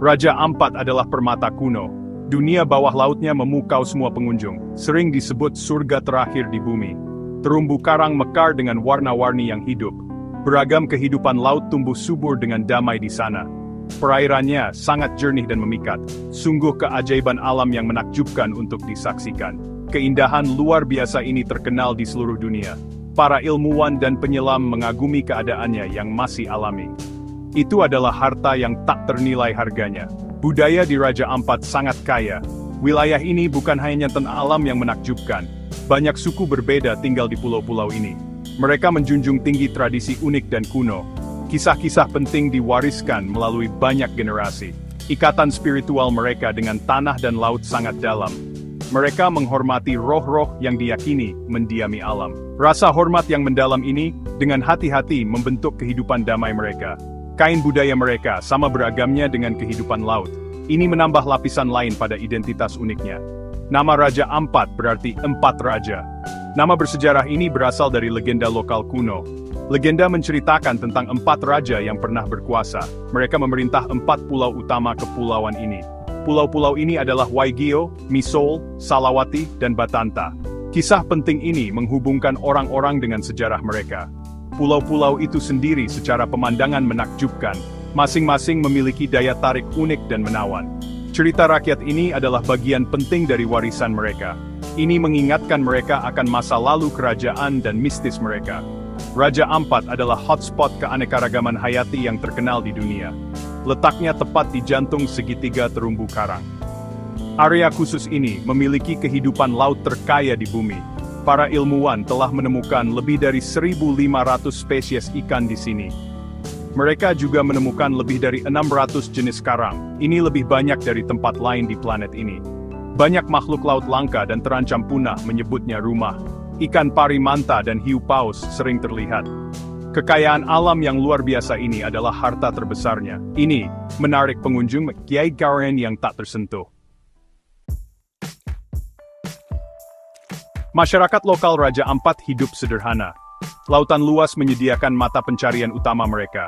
Raja Ampat adalah permata kuno. Dunia bawah lautnya memukau semua pengunjung, sering disebut surga terakhir di bumi. Terumbu karang mekar dengan warna-warni yang hidup. Beragam kehidupan laut tumbuh subur dengan damai di sana. Perairannya sangat jernih dan memikat. Sungguh keajaiban alam yang menakjubkan untuk disaksikan. Keindahan luar biasa ini terkenal di seluruh dunia. Para ilmuwan dan penyelam mengagumi keadaannya yang masih alami. Itu adalah harta yang tak ternilai harganya. Budaya di Raja Ampat sangat kaya. Wilayah ini bukan hanya tentang alam yang menakjubkan. Banyak suku berbeda tinggal di pulau-pulau ini. Mereka menjunjung tinggi tradisi unik dan kuno. Kisah-kisah penting diwariskan melalui banyak generasi. Ikatan spiritual mereka dengan tanah dan laut sangat dalam. Mereka menghormati roh-roh yang diyakini mendiami alam. Rasa hormat yang mendalam ini, dengan hati-hati membentuk kehidupan damai mereka. Kain budaya mereka sama beragamnya dengan kehidupan laut. Ini menambah lapisan lain pada identitas uniknya. Nama Raja Ampat berarti 4 raja. Nama bersejarah ini berasal dari legenda lokal kuno. Legenda menceritakan tentang 4 raja yang pernah berkuasa. Mereka memerintah 4 pulau utama kepulauan ini. Pulau-pulau ini adalah Waigeo, Misol, Salawati, dan Batanta. Kisah penting ini menghubungkan orang-orang dengan sejarah mereka. Pulau-pulau itu sendiri secara pemandangan menakjubkan, masing-masing memiliki daya tarik unik dan menawan. Cerita rakyat ini adalah bagian penting dari warisan mereka. Ini mengingatkan mereka akan masa lalu kerajaan dan mistis mereka. Raja Ampat adalah hotspot keanekaragaman hayati yang terkenal di dunia. Letaknya tepat di jantung segitiga terumbu karang. Area khusus ini memiliki kehidupan laut terkaya di bumi. Para ilmuwan telah menemukan lebih dari 1.500 spesies ikan di sini. Mereka juga menemukan lebih dari 600 jenis karang. Ini lebih banyak dari tempat lain di planet ini. Banyak makhluk laut langka dan terancam punah menyebutnya rumah. Ikan pari manta dan hiu paus sering terlihat. Kekayaan alam yang luar biasa ini adalah harta terbesarnya. Ini menarik pengunjung kekayaan yang tak tersentuh. Masyarakat lokal Raja Ampat hidup sederhana. Lautan luas menyediakan mata pencarian utama mereka.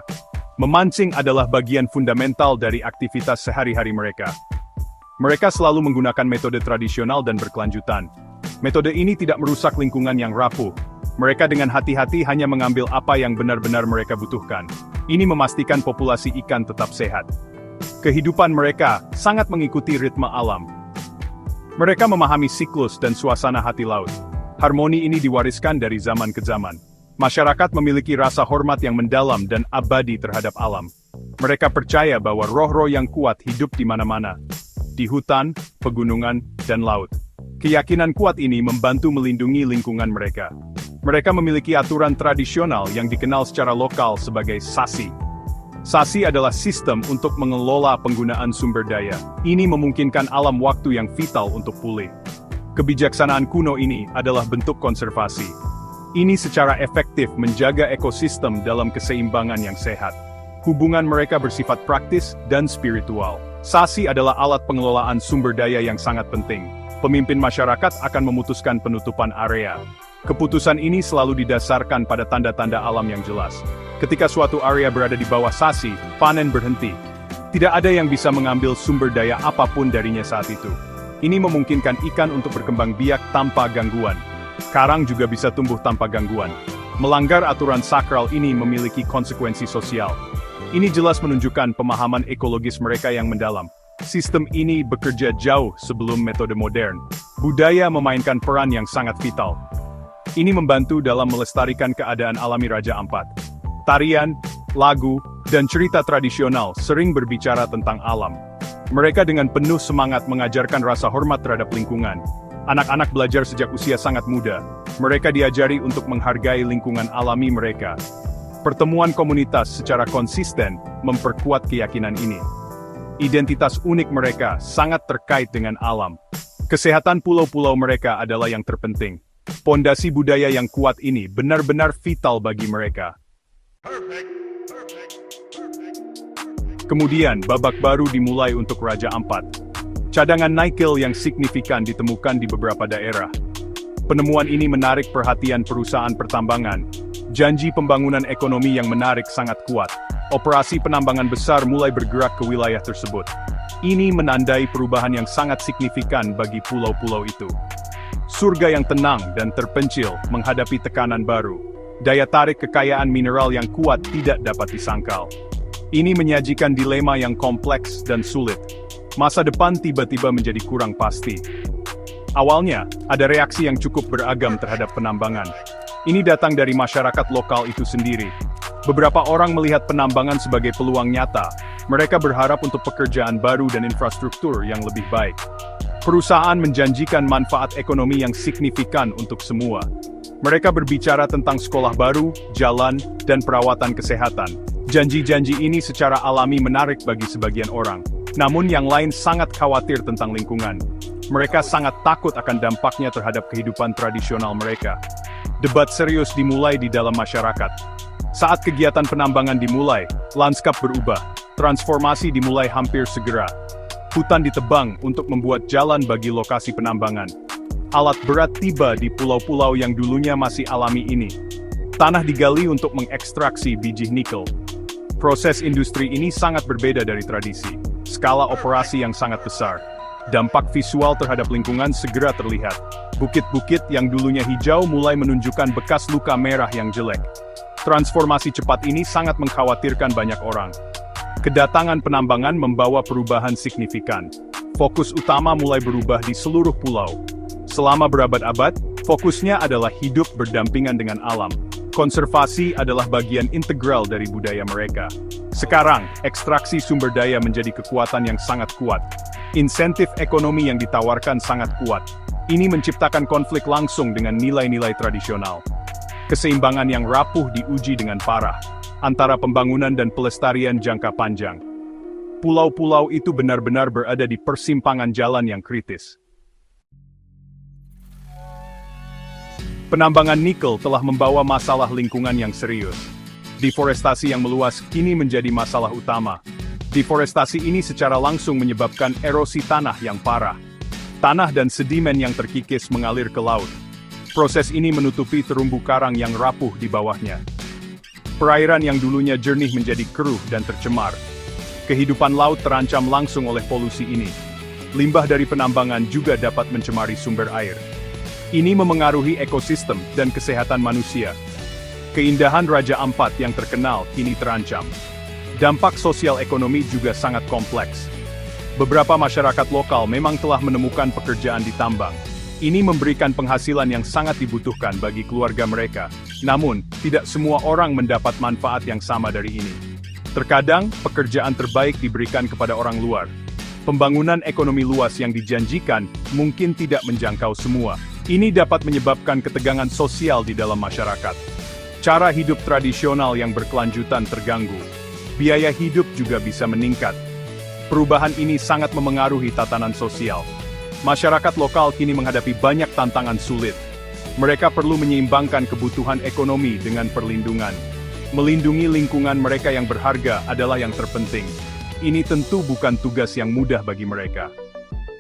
Memancing adalah bagian fundamental dari aktivitas sehari-hari mereka. Mereka selalu menggunakan metode tradisional dan berkelanjutan. Metode ini tidak merusak lingkungan yang rapuh. Mereka dengan hati-hati hanya mengambil apa yang benar-benar mereka butuhkan. Ini memastikan populasi ikan tetap sehat. Kehidupan mereka sangat mengikuti ritme alam. Mereka memahami siklus dan suasana hati laut. Harmoni ini diwariskan dari zaman ke zaman. Masyarakat memiliki rasa hormat yang mendalam dan abadi terhadap alam. Mereka percaya bahwa roh-roh yang kuat hidup di mana-mana. Di hutan, pegunungan, dan laut. Keyakinan kuat ini membantu melindungi lingkungan mereka. Mereka memiliki aturan tradisional yang dikenal secara lokal sebagai sasi. Sasi adalah sistem untuk mengelola penggunaan sumber daya. Ini memungkinkan alam waktu yang vital untuk pulih. Kebijaksanaan kuno ini adalah bentuk konservasi. Ini secara efektif menjaga ekosistem dalam keseimbangan yang sehat. Hubungan mereka bersifat praktis dan spiritual. Sasi adalah alat pengelolaan sumber daya yang sangat penting. Pemimpin masyarakat akan memutuskan penutupan area. Keputusan ini selalu didasarkan pada tanda-tanda alam yang jelas. Ketika suatu area berada di bawah sasi, panen berhenti. Tidak ada yang bisa mengambil sumber daya apapun darinya saat itu. Ini memungkinkan ikan untuk berkembang biak tanpa gangguan. Karang juga bisa tumbuh tanpa gangguan. Melanggar aturan sakral ini memiliki konsekuensi sosial. Ini jelas menunjukkan pemahaman ekologis mereka yang mendalam. Sistem ini bekerja jauh sebelum metode modern. Budaya memainkan peran yang sangat vital. Ini membantu dalam melestarikan keadaan alami Raja Ampat. Tarian, lagu, dan cerita tradisional sering berbicara tentang alam. Mereka dengan penuh semangat mengajarkan rasa hormat terhadap lingkungan. Anak-anak belajar sejak usia sangat muda. Mereka diajari untuk menghargai lingkungan alami mereka. Pertemuan komunitas secara konsisten memperkuat keyakinan ini. Identitas unik mereka sangat terkait dengan alam. Kesehatan pulau-pulau mereka adalah yang terpenting. Pondasi budaya yang kuat ini benar-benar vital bagi mereka. Kemudian, babak baru dimulai untuk Raja Ampat. Cadangan nikel yang signifikan ditemukan di beberapa daerah. Penemuan ini menarik perhatian perusahaan pertambangan. Janji pembangunan ekonomi yang menarik sangat kuat. operasi penambangan besar mulai bergerak ke wilayah tersebut. Ini menandai perubahan yang sangat signifikan bagi pulau-pulau itu. Surga yang tenang dan terpencil menghadapi tekanan baru. Daya tarik kekayaan mineral yang kuat tidak dapat disangkal. Ini menyajikan dilema yang kompleks dan sulit. Masa depan tiba-tiba menjadi kurang pasti. Awalnya, ada reaksi yang cukup beragam terhadap penambangan. Ini datang dari masyarakat lokal itu sendiri. Beberapa orang melihat penambangan sebagai peluang nyata. Mereka berharap untuk pekerjaan baru dan infrastruktur yang lebih baik. Perusahaan menjanjikan manfaat ekonomi yang signifikan untuk semua. Mereka berbicara tentang sekolah baru, jalan, dan perawatan kesehatan. Janji-janji ini secara alami menarik bagi sebagian orang. Namun yang lain sangat khawatir tentang lingkungan. Mereka sangat takut akan dampaknya terhadap kehidupan tradisional mereka. Debat serius dimulai di dalam masyarakat. Saat kegiatan penambangan dimulai, lanskap berubah. Transformasi dimulai hampir segera. Hutan ditebang untuk membuat jalan bagi lokasi penambangan. Alat berat tiba di pulau-pulau yang dulunya masih alami ini. Tanah digali untuk mengekstraksi biji nikel. Proses industri ini sangat berbeda dari tradisi. Skala operasi yang sangat besar. Dampak visual terhadap lingkungan segera terlihat. Bukit-bukit yang dulunya hijau mulai menunjukkan bekas luka merah yang jelek. Transformasi cepat ini sangat mengkhawatirkan banyak orang. Kedatangan penambangan membawa perubahan signifikan. Fokus utama mulai berubah di seluruh pulau. Selama berabad-abad, fokusnya adalah hidup berdampingan dengan alam. Konservasi adalah bagian integral dari budaya mereka. Sekarang, ekstraksi sumber daya menjadi kekuatan yang sangat kuat. Insentif ekonomi yang ditawarkan sangat kuat. Ini menciptakan konflik langsung dengan nilai-nilai tradisional. Keseimbangan yang rapuh diuji dengan parah, antara pembangunan dan pelestarian jangka panjang. Pulau-pulau itu benar-benar berada di persimpangan jalan yang kritis. Penambangan nikel telah membawa masalah lingkungan yang serius. Deforestasi yang meluas kini menjadi masalah utama. Deforestasi ini secara langsung menyebabkan erosi tanah yang parah. Tanah dan sedimen yang terkikis mengalir ke laut. Proses ini menutupi terumbu karang yang rapuh di bawahnya. Perairan yang dulunya jernih menjadi keruh dan tercemar. Kehidupan laut terancam langsung oleh polusi ini. Limbah dari penambangan juga dapat mencemari sumber air. Ini memengaruhi ekosistem dan kesehatan manusia. Keindahan Raja Ampat yang terkenal kini terancam. Dampak sosial ekonomi juga sangat kompleks. Beberapa masyarakat lokal memang telah menemukan pekerjaan di tambang. Ini memberikan penghasilan yang sangat dibutuhkan bagi keluarga mereka. Namun, tidak semua orang mendapat manfaat yang sama dari ini. Terkadang, pekerjaan terbaik diberikan kepada orang luar. Pembangunan ekonomi luas yang dijanjikan mungkin tidak menjangkau semua. Ini dapat menyebabkan ketegangan sosial di dalam masyarakat. Cara hidup tradisional yang berkelanjutan terganggu. Biaya hidup juga bisa meningkat. Perubahan ini sangat memengaruhi tatanan sosial. Masyarakat lokal kini menghadapi banyak tantangan sulit. Mereka perlu menyeimbangkan kebutuhan ekonomi dengan perlindungan. Melindungi lingkungan mereka yang berharga adalah yang terpenting. Ini tentu bukan tugas yang mudah bagi mereka.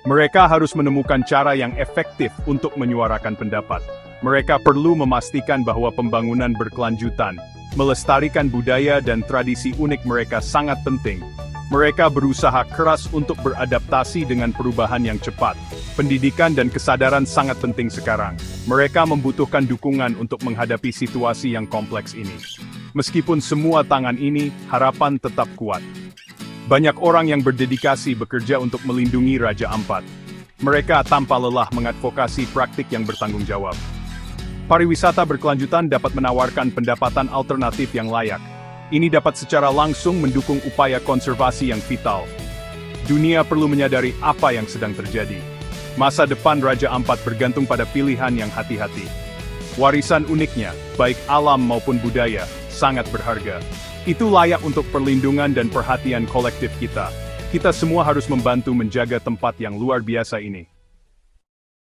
Mereka harus menemukan cara yang efektif untuk menyuarakan pendapat. Mereka perlu memastikan bahwa pembangunan berkelanjutan, melestarikan budaya dan tradisi unik mereka sangat penting. Mereka berusaha keras untuk beradaptasi dengan perubahan yang cepat. Pendidikan dan kesadaran sangat penting sekarang. Mereka membutuhkan dukungan untuk menghadapi situasi yang kompleks ini. Meskipun semua tangan ini, harapan tetap kuat. Banyak orang yang berdedikasi bekerja untuk melindungi Raja Ampat. Mereka tanpa lelah mengadvokasi praktik yang bertanggung jawab. Pariwisata berkelanjutan dapat menawarkan pendapatan alternatif yang layak. Ini dapat secara langsung mendukung upaya konservasi yang vital. Dunia perlu menyadari apa yang sedang terjadi. Masa depan Raja Ampat bergantung pada pilihan yang hati-hati. Warisan uniknya, baik alam maupun budaya, sangat berharga. Itu layak untuk perlindungan dan perhatian kolektif kita. Kita semua harus membantu menjaga tempat yang luar biasa ini.